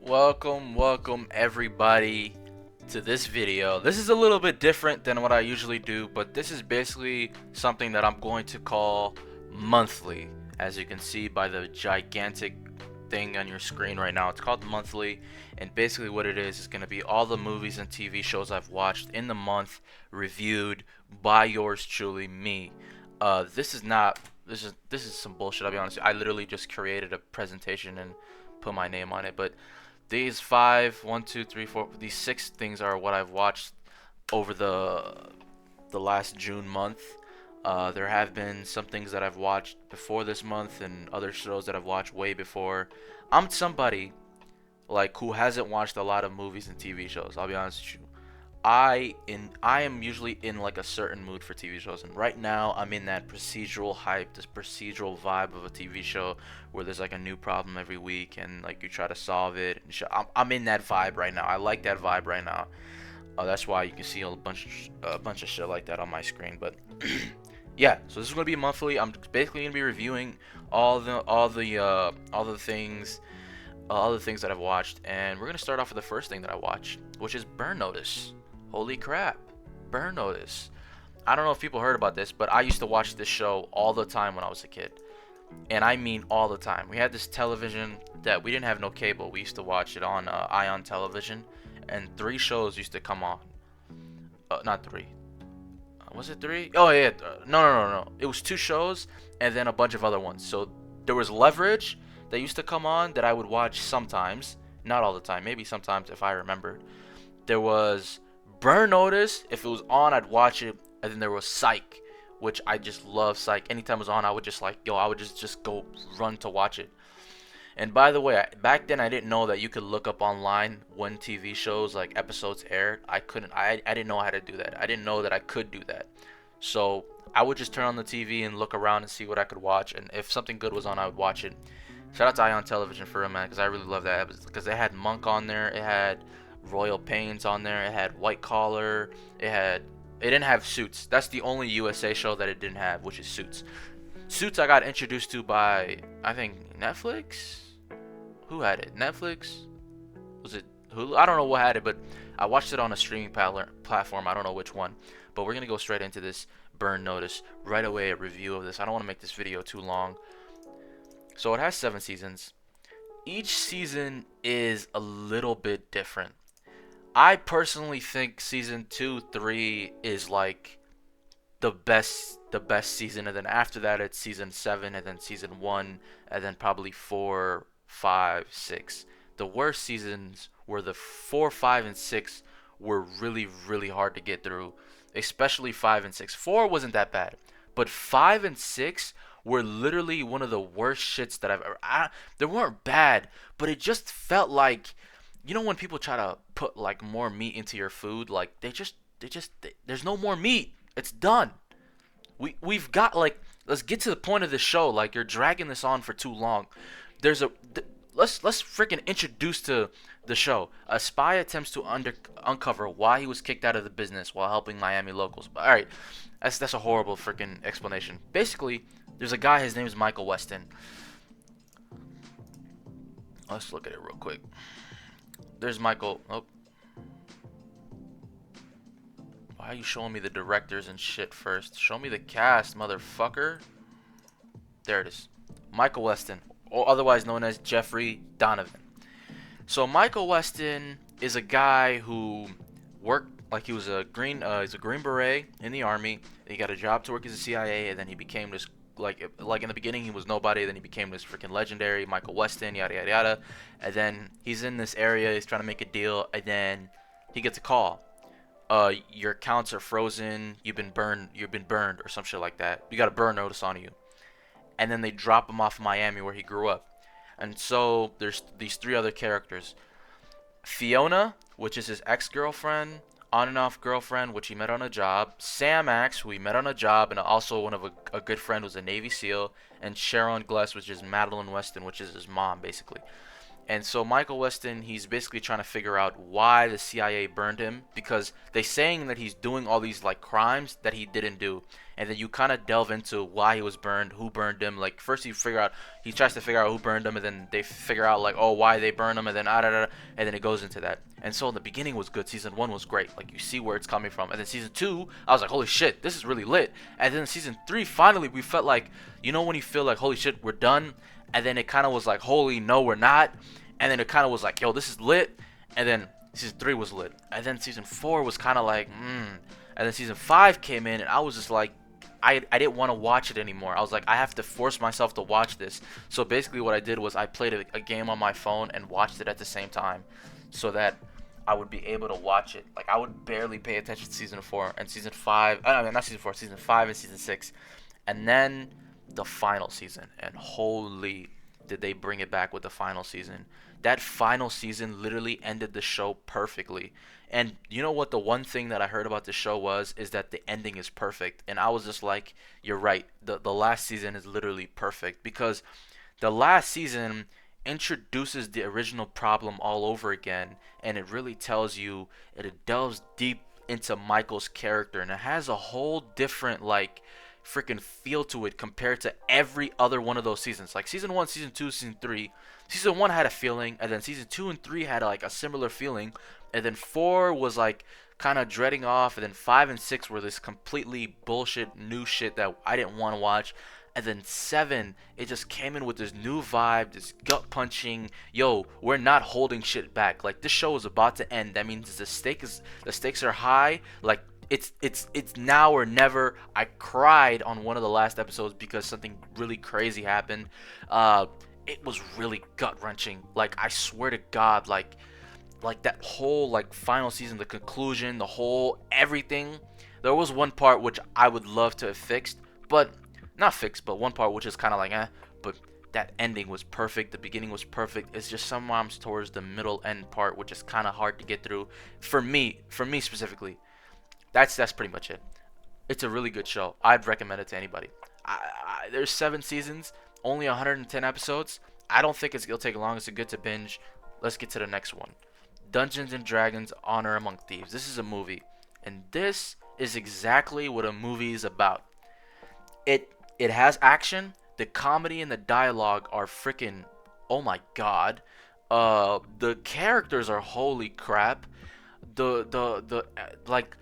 Welcome everybody to this video. This is a little bit different than what I usually do, but this is basically something that I'm going to call monthly. As you can see by the gigantic thing on your screen right now, it's called monthly, and basically what it is going to be all the movies and TV shows I've watched in the month reviewed by yours truly, me. This is not this is some bullshit, I'll be honest. I literally just created a presentation and put my name on it, but these one, two, three, four, these six things are what I've watched over the last June month. There have been some things that I've watched before this month and other shows that I've watched way before. I'm somebody like who hasn't watched a lot of movies and TV shows. I'll be honest with you. I am usually in like a certain mood for TV shows, and right now I'm in that procedural hype, this procedural vibe of a TV show where there's like a new problem every week and like you try to solve it. And I'm in that vibe right now. I like that vibe right now. That's why you can see a bunch of shit like that on my screen. But yeah, so this is gonna be monthly. I'm basically gonna be reviewing all the things that I've watched, and we're gonna start off with the first thing that I watched, which is Burn Notice. Holy crap, Burn Notice. I don't know if people heard about this, but I used to watch this show all the time when I was a kid. And I mean all the time. We had this television that we didn't have no cable. We used to watch it on Ion television, and three shows used to come on. Not three. Was it three? Oh yeah. No. It was two shows and then a bunch of other ones. So there was Leverage that used to come on that I would watch sometimes, not all the time. Maybe sometimes if I remember. There was Burn Notice. If it was on, I'd watch it. And then there was Psych, which I just love Psych. Anytime it was on, I would just I would just go run to watch it. And by the way, back then I didn't know that you could look up online when TV shows like episodes aired. I couldn't. I didn't know how to do that. I didn't know that I could do that. So I would just turn on the TV and look around and see what I could watch. And if something good was on, I would watch it. Shout out to Ion Television for a man, because I really love that, because it had Monk on there, it had Royal Pains on there, it had White Collar, it didn't have Suits. That's the only USA show that it didn't have, which is Suits. Suits I got introduced to by, I think, Netflix. Who had it? Netflix? Was it Hulu? I don't know what had it, but I watched it on a streaming platform. I don't know which one. But we're gonna go straight into this Burn Notice right away. A review of this. I don't want to make this video too long. So it has 7 seasons. Each season is a little bit different. I personally think season 2, 3 is like the best season, and then after that it's season 7, and then season 1, and then probably 4, 5, 6. The worst seasons were the 4, 5, and 6 were really hard to get through, especially 5 and 6. 4 wasn't that bad, but 5 and 6 were literally one of the worst shits that I've ever. They weren't bad, but it just felt like, when people try to put like more meat into your food, like there's no more meat. It's done. We've got like, let's get to the point of the show. Like, you're dragging this on for too long. There's a let's freaking introduce to the show. A spy attempts to uncover why he was kicked out of the business while helping Miami locals. But all right, that's a horrible freaking explanation. Basically, there's a guy. His name is Michael Weston. Let's look at it real quick. There's Michael. Oh, why are you showing me the directors and shit first? Show me the cast, motherfucker. There it is. Michael Weston, or otherwise known as Jeffrey Donovan. So Michael Weston is a guy who worked like he's a Green Beret in the army. He got a job to work as a CIA, and then he became this like in the beginning he was nobody. Then he became this freaking legendary Michael Weston, yada yada yada. And then he's in this area. He's trying to make a deal, and then he gets a call. Your accounts are frozen. You've been burned. Or some shit like that. You got a burn notice on you. And then they drop him off in Miami where he grew up. And so there's these 3 other characters. Fiona, which is his ex-girlfriend, on and off girlfriend, which he met on a job. Sam Axe, who he met on a job, and also one of a good friend, was a Navy SEAL. And Sharon Gless, which is Madeline Weston, which is his mom, basically. And so Michael Weston, he's basically trying to figure out why the CIA burned him, because they saying that he's doing all these like crimes that he didn't do. And then you kind of delve into why he was burned, who burned him. Like first he tries to figure out who burned him, and then they figure out like, oh, why they burned him, and then and then it goes into that. And so the beginning was good. Season 1 was great. Like you see where it's coming from. And then season 2, I was like, holy shit, this is really lit. And then season 3, finally we felt like, you know when you feel like, holy shit, we're done. And then it kind of was like, holy no, we're not. And then it kind of was like, yo, this is lit. And then season 3 was lit. And then season 4 was kind of like, And then season 5 came in, and I was just like, I didn't want to watch it anymore. I was like, I have to force myself to watch this. So basically what I did was I played a game on my phone and watched it at the same time, so that I would be able to watch it. Like I would barely pay attention to season 4 and season 5. I mean, not season 4, season 5 and season 6. And then the final season. And holy did they bring it back with the final season. That final season literally ended the show perfectly. And you know what the one thing that I heard about the show is that the ending is perfect. And I was just like, you're right. The last season is literally perfect, because the last season introduces the original problem all over again, and it really tells you, it delves deep into Michael's character, and it has a whole different like freaking feel to it compared to every other one of those seasons. Like season 1, season 2, season 3. Season 1 had a feeling, and then season 2 and 3 had like a similar feeling, and then 4 was like kind of dreading off, and then 5 and 6 were this completely bullshit new shit that I didn't want to watch. And then 7, it just came in with this new vibe, this gut punching, yo, we're not holding shit back. Like this show is about to end. That means the stakes are high. Like it's now or never. I cried on one of the last episodes because something really crazy happened. It was really gut wrenching. Like I swear to God, like that whole like final season, the conclusion, the whole everything. There was one part which I would love to have fixed, but not fixed, but one part which is kind of like but that ending was perfect. The beginning was perfect. It's just sometimes towards the middle end part which is kind of hard to get through for me specifically. That's pretty much it. It's a really good show. I'd recommend it to anybody. There's 7 seasons, only 110 episodes. I don't think it'll take long. It's a good to binge. Let's get to the next one. Dungeons and Dragons: Honor Among Thieves. This is a movie, and this is exactly what a movie is about. It has action. The comedy and the dialogue are freaking, oh my god. The characters are holy crap. The like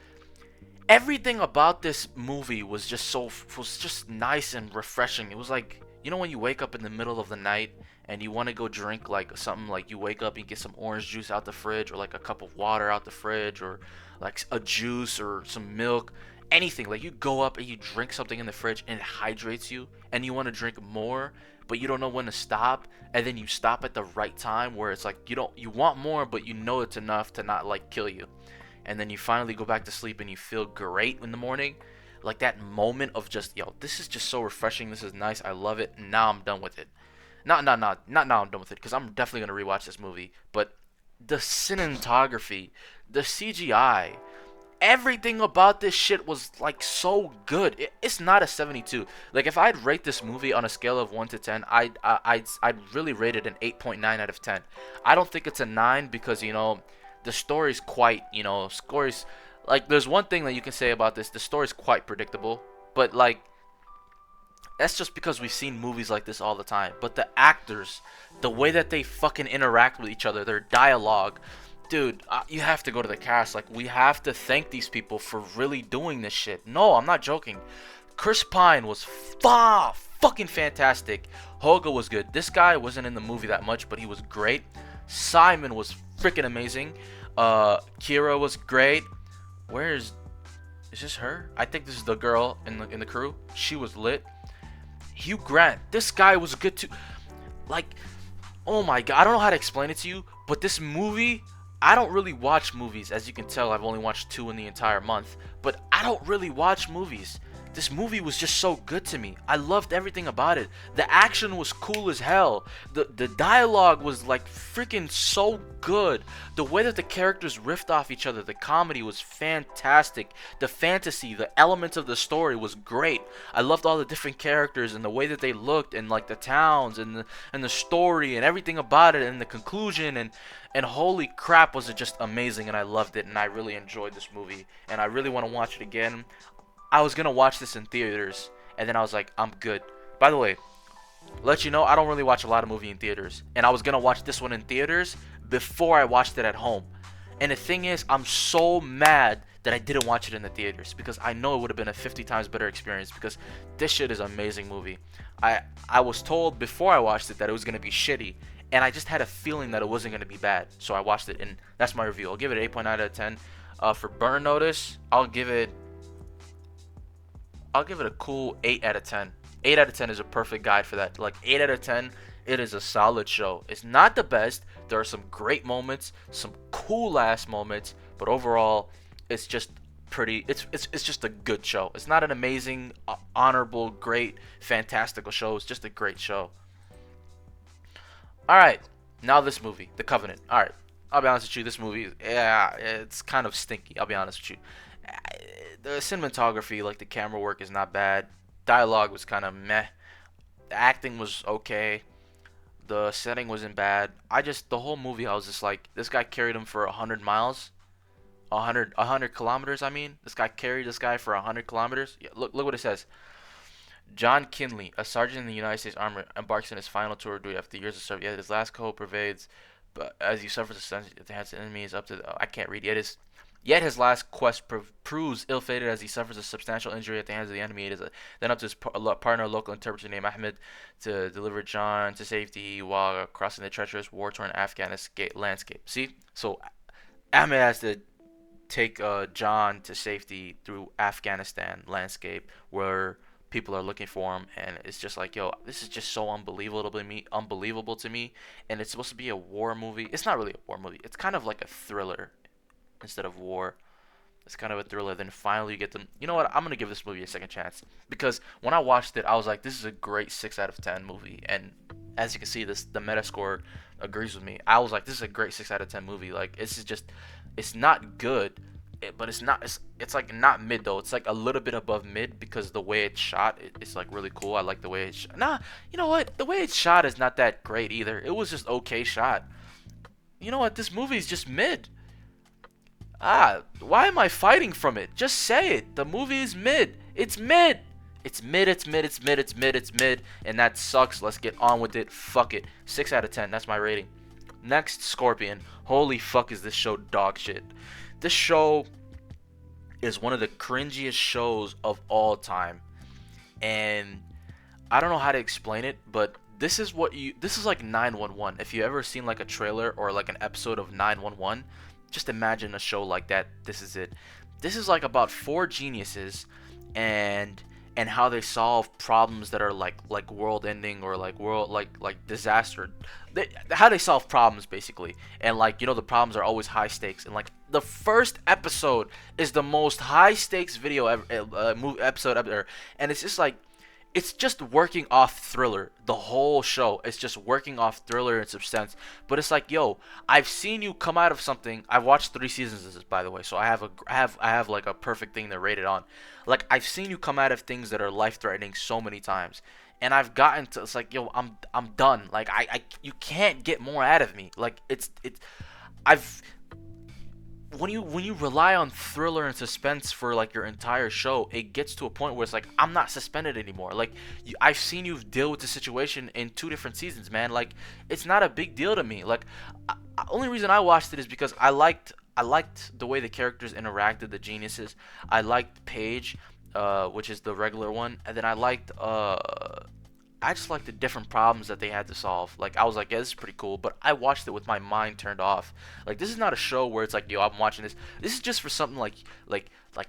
everything about this movie was just nice and refreshing. It was like, you know when you wake up in the middle of the night and you want to go drink like something, like you wake up and get some orange juice out the fridge, or like a cup of water out the fridge, or like a juice or some milk, anything. Like you go up and you drink something in the fridge and it hydrates you, and you want to drink more, but you don't know when to stop, and then you stop at the right time where it's like you want more, but you know it's enough to not like kill you, and then you finally go back to sleep and you feel great in the morning. Like that moment of just, yo, this is just so refreshing, this is nice, I love it, now I'm done with it. Not now I'm done with it, because I'm definitely going to rewatch this movie, but the cinematography, the CGI, everything about this shit was like so good. It's not a 72. Like if I'd rate this movie on a scale of 1 to 10, I'd really rate it an 8.9 out of 10. I don't think it's a 9 because, you know, the story's quite, you know, stories, like there's one thing that you can say about this, the story's quite predictable, but like that's just because we've seen movies like this all the time. But the actors, the way that they fucking interact with each other, their dialogue, dude, you have to go to the cast. Like, we have to thank these people for really doing this shit. No, I'm not joking. Chris Pine was fucking fantastic. Hoga was good. This guy wasn't in the movie that much, but he was great. Simon was freaking amazing. Kira was great. Is this her? I think this is the girl in the crew. She was lit. Hugh Grant, this guy was good too. Like, oh my god, I don't know how to explain it to you, but this movie, I don't really watch movies. As you can tell, I've only watched 2 in the entire month, but I don't really watch movies. This movie was just so good to me. I loved everything about it. The action was cool as hell. The dialogue was like freaking so good. The way that the characters riffed off each other, the comedy was fantastic. The fantasy, the elements of the story was great. I loved all the different characters and the way that they looked and like the towns and the story and everything about it and the conclusion and holy crap was it just amazing and I loved it and I really enjoyed this movie and I really want to watch it again. I was gonna watch this in theaters, and then I was like, I'm good. By the way, let you know, I don't really watch a lot of movie in theaters, and I was gonna watch this one in theaters before I watched it at home. And the thing is, I'm so mad that I didn't watch it in the theaters because I know it would have been a 50 times better experience because this shit is an amazing movie. I was told before I watched it that it was gonna be shitty, and I just had a feeling that it wasn't gonna be bad, so I watched it, and that's my review. I'll give it an 8.9 out of 10. For Burn Notice, I'll give it a cool 8 out of 10. 8 out of 10 is a perfect guide for that. Like 8 out of 10, it is a solid show. It's not the best. There are some great moments, some cool ass moments, but overall, it's just pretty. It's just a good show. It's not an amazing, honorable, great, fantastical show. It's just a great show. All right, now this movie, The Covenant. All right, I'll be honest with you. This movie, yeah, it's kind of stinky. I'll be honest with you. The cinematography, like the camera work, is not bad. Dialogue was kind of meh. The acting was okay. The setting wasn't bad. The whole movie, I was just like, this guy carried him for 100 miles, 100 kilometers. I mean, this guy carried this guy for 100 kilometers. Yeah, look what it says. John Kinley, a sergeant in the United States Army, embarks on his final tour of duty after years of service. Yet his last call pervades, but as he suffers at the hands of enemies, up to I can't read. Yet his last quest proves ill-fated as he suffers a substantial injury at the hands of the enemy. It is then up to his partner, a local interpreter named Ahmed, to deliver John to safety while crossing the treacherous, war-torn Afghan landscape. See? So Ahmed has to take John to safety through Afghanistan landscape where people are looking for him, and it's just like, yo, this is just so unbelievable to me, and it's supposed to be a war movie. It's not really a war movie. It's kind of like a thriller instead of war. It's kind of a thriller. Then finally you get them. You know what? I'm gonna give this movie a second chance because when I watched it, I was like, this is a great 6 out of 10 movie. And as you can see, the Metascore agrees with me. I was like, this is a great 6 out of 10 movie. Like this is just, it's not good, but it's not. It's like not mid though. It's like a little bit above mid because the way it's shot, it's like really cool. I like the way it's. Nah, you know what? The way it's shot is not that great either. It was just okay shot. You know what? This movie is just mid. Why am I fighting from it? Just say it. The movie is mid. It's mid. It's mid, it's mid, it's mid, it's mid, it's mid. And that sucks. Let's get on with it. Fuck it. 6 out of 10. That's my rating. Next, Scorpion. Holy fuck is this show dog shit. This show is one of the cringiest shows of all time. And I don't know how to explain it, but this is like 911. If you ever seen like a trailer or like an episode of 911, just imagine a show like that. This is it. This is like about 4 geniuses and how they solve problems that are like world ending or like world like disaster. How they solve problems basically. And like, you know, the problems are always high stakes, and like the first episode is the most high stakes video episode ever, and it's just like, it's just working off thriller. The whole show is just working off thriller and suspense. But it's like, yo, I've seen you come out of something. I've watched 3 seasons of this, by the way, so I have like a perfect thing to rate it on. Like, I've seen you come out of things that are life threatening so many times, and I've gotten to, it's like, yo, I'm done. Like, I you can't get more out of me. Like, I've when you rely on thriller and suspense for like your entire show, it gets to a point where it's like, I'm not suspended anymore. Like, I've seen you deal with the situation in 2 different seasons, man. Like, it's not a big deal to me. Like, only reason I watched it is because I liked the way the characters interacted, the geniuses. I liked Paige, which is the regular one, and then I just like the different problems that they had to solve. Like, I was like, yeah, this is pretty cool, but I watched it with my mind turned off. Like, this is not a show where it's like, yo, I'm watching this. This is just for something like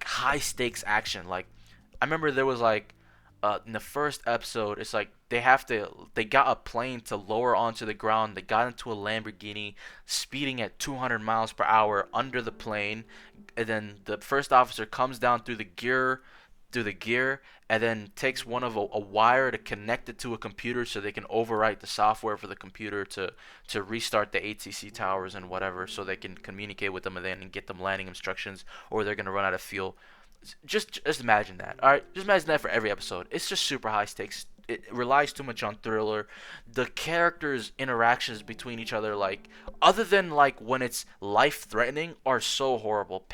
high stakes action. Like, I remember there was like, in the first episode, it's like they got a plane to lower onto the ground. They got into a Lamborghini, speeding at 200 miles per hour under the plane, and then the first officer comes down through the gear through the gear, and then takes one of a wire to connect it to a computer so they can overwrite the software for the computer to restart the ATC towers and whatever, so they can communicate with them and then get them landing instructions, or they're gonna run out of fuel. Just imagine that. All right, just imagine that for every episode. It's just super high stakes. It relies too much on thriller. The characters' interactions between each other, like other than like when it's life threatening, are so horrible.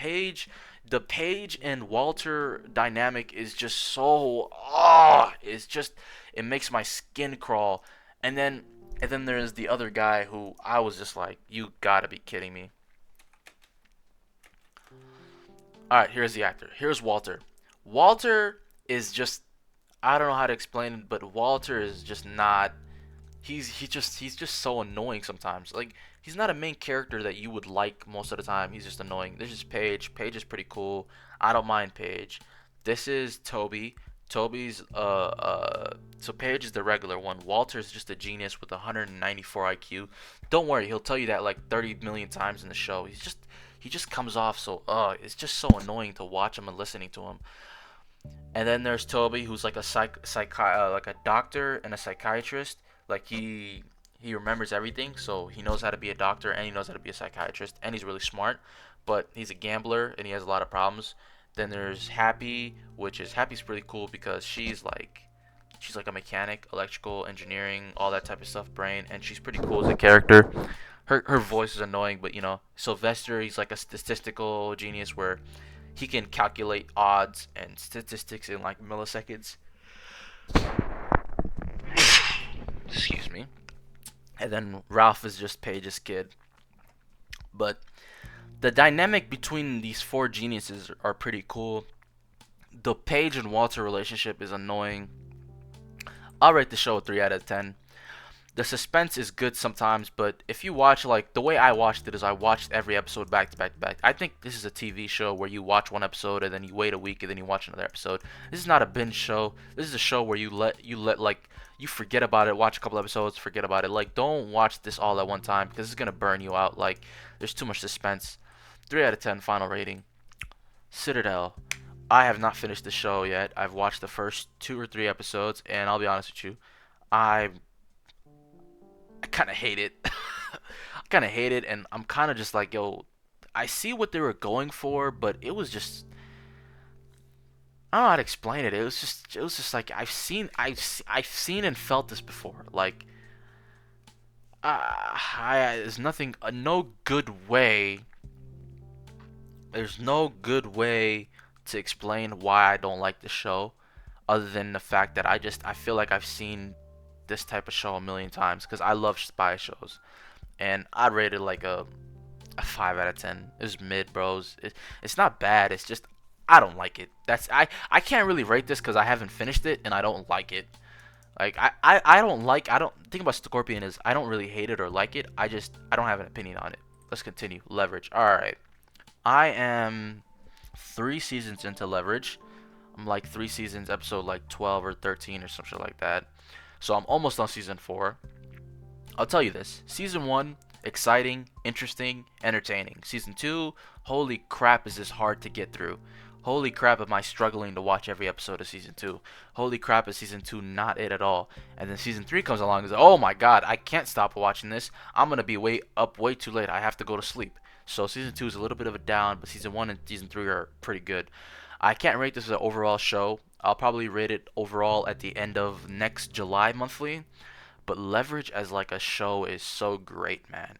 The Paige and Walter dynamic is just so it's just it makes my skin crawl. And then there's the other guy who I was just like, you gotta be kidding me. All right, here's the actor. Here's Walter. Walter is just I don't know how to explain it, but Walter is just not. He's just so annoying sometimes. Like he's not a main character that you would like most of the time. He's just annoying. This is Paige. Paige is pretty cool. I don't mind Paige. This is Toby. Toby's so Paige is the regular one. Walter's just a genius with 194 IQ. Don't worry, he'll tell you that like 30 million times in the show. He just comes off so it's just so annoying to watch him and listening to him. And then there's Toby, who's like a like a doctor and a psychiatrist. Like he remembers everything, so he knows how to be a doctor and he knows how to be a psychiatrist, and he's really smart. But he's a gambler and he has a lot of problems. Then there's Happy, which is Happy's pretty cool because she's like a mechanic, electrical engineering, all that type of stuff, brain, and she's pretty cool as a character. Her voice is annoying, but Sylvester, he's like a statistical genius where he can calculate odds and statistics in like milliseconds. Excuse me. And then Ralph is just Paige's kid. But the dynamic between these four geniuses are pretty cool. The Paige and Walter relationship is annoying. I'll rate the show a 3 out of 10. The suspense is good sometimes, but if you watch, like the way I watched it is I watched every episode back to back to back. I think this is a TV show where you watch one episode and then you wait a week and then you watch another episode. This is not a binge show. This is a show where you let like you forget about it, watch a couple episodes, forget about it. Like don't watch this all at one time because it's gonna burn you out. Like there's too much suspense. 3 out of 10 final rating. Citadel. I have not finished the show yet. I've watched the first 2 or 3 episodes, and I'll be honest with you, I I kind of hate it. I kind of hate it, and I'm kind of just like, yo, I see what they were going for, but it was just I don't know how to explain it. It was just like I've seen and felt this before. Like there's nothing, no good way. There's no good way to explain why I don't like the show, other than the fact that I feel like I've seen this type of show a million times because I love spy shows, and I'd rate it like a 5 out of 10. It's mid, bros. It's not bad. It's just I don't like it. I can't really rate this because I haven't finished it and I don't like it. Like I don't think about Scorpion is I don't really hate it or like it. I don't have an opinion on it. Let's continue. Leverage. All right. I am 3 seasons into Leverage. I'm like 3 seasons, episode like 12 or 13 or something like that. So I'm almost on season 4. I'll tell you this. Season 1, exciting, interesting, entertaining. Season 2, holy crap is this hard to get through. Holy crap am I struggling to watch every episode of season 2. Holy crap is season 2 not it at all. And then season 3 comes along and says, oh my god, I can't stop watching this. I'm going to be way too late. I have to go to sleep. So season 2 is a little bit of a down, but season 1 and season 3 are pretty good. I can't rate this as an overall show. I'll probably rate it overall at the end of next July monthly. But Leverage as like a show is so great, man.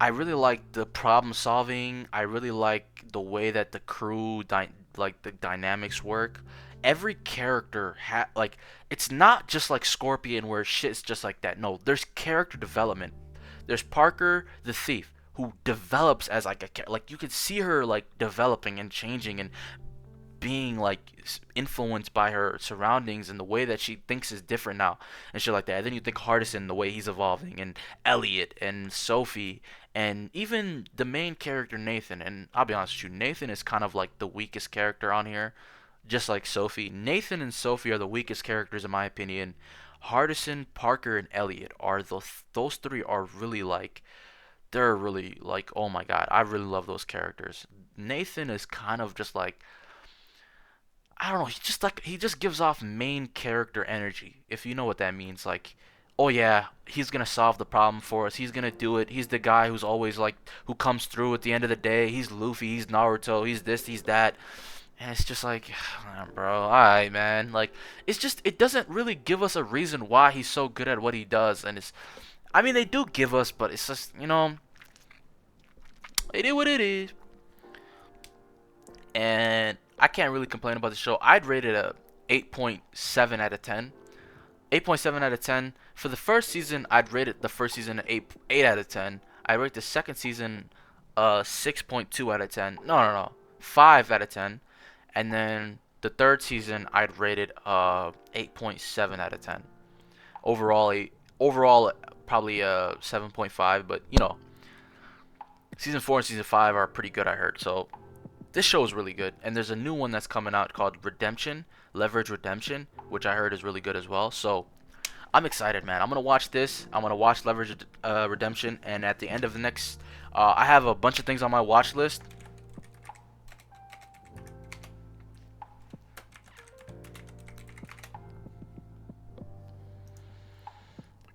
I really like the problem solving. I really like the way that the crew like the dynamics work. Every character like it's not just like Scorpion where shit's just like that. No, there's character development. There's Parker the thief who develops as like like you could see her like developing and changing and being like influenced by her surroundings and the way that she thinks is different now and shit like that. And then you think Hardison, the way he's evolving, and Elliot and Sophie and even the main character Nathan. And I'll be honest with you, Nathan is kind of like the weakest character on here, just like Sophie. Nathan and Sophie are the weakest characters in my opinion. Hardison, Parker, and Elliot are those three are really like they're really like oh my god, I really love those characters. Nathan is kind of just like I don't know. He just gives off main character energy, if you know what that means. Like, oh yeah, he's gonna solve the problem for us. He's gonna do it. He's the guy who's always like who comes through at the end of the day. He's Luffy. He's Naruto. He's this. He's that. And it's just like, bro, alright, man. Like, it's just it doesn't really give us a reason why he's so good at what he does. And it's, I mean, they do give us, but it's just it is what it is. And I can't really complain about the show. I'd rate it a 8.7 out of 10. 8.7 out of 10. For the first season, I'd rate it the first season an 8 out of 10. I rate the second season 6.2 out of 10. No, no, no. 5 out of 10. And then the third season, I'd rate it 8.7 out of 10. Overall probably 7.5, but season 4 and season 5 are pretty good, I heard. So this show is really good, and there's a new one that's coming out called Leverage Redemption, which I heard is really good as well. So I'm excited, man. I'm gonna watch this. I'm gonna watch Leverage Redemption, and at the end of the next, I have a bunch of things on my watch list.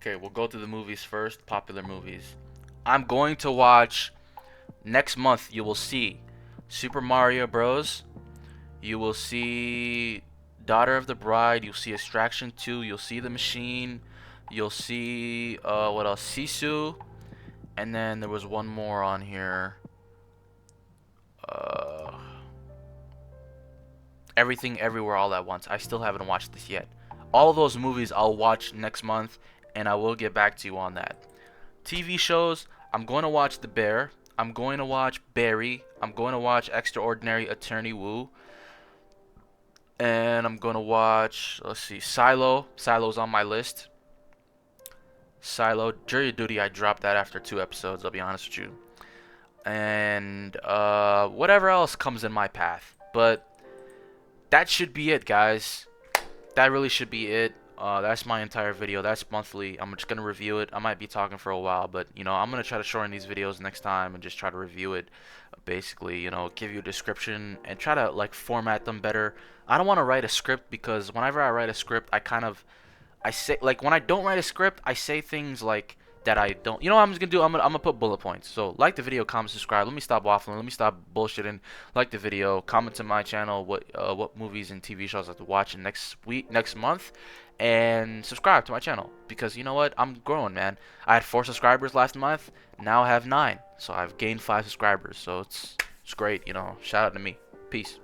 Okay, we'll go to the movies first. Popular movies. I'm going to watch next month. You will see Super Mario Bros. You will see Daughter of the Bride. You'll see Extraction 2. You'll see The Machine. You'll see what else? Sisu. And then there was one more on here. Everything Everywhere All at Once. I still haven't watched this yet. All of those movies I'll watch next month, and I will get back to you on that. TV shows, I'm going to watch The Bear. I'm going to watch Barry. I'm going to watch Extraordinary Attorney Woo. And I'm going to watch, let's see, Silo. Silo's on my list. Silo. Jury Duty, I dropped that after 2 episodes, I'll be honest with you. And whatever else comes in my path. But that should be it, guys. That really should be it. That's my entire video. That's monthly. I'm just gonna review it. I might be talking for a while, but I'm gonna try to shorten these videos next time and just try to review it. Basically, give you a description and try to like format them better. I don't want to write a script because whenever I write a script, I say, like, when I don't write a script, I say things like that I don't. You know what I'm just gonna do? I'm gonna put bullet points. So like the video, comment, subscribe. Let me stop waffling. Let me stop bullshitting. Like the video, comment to my channel what movies and TV shows I have to watch in next month, and subscribe to my channel because you know what? I'm growing, man. I had 4 subscribers last month. Now I have 9. So I've gained 5 subscribers. So it's great. Shout out to me. Peace.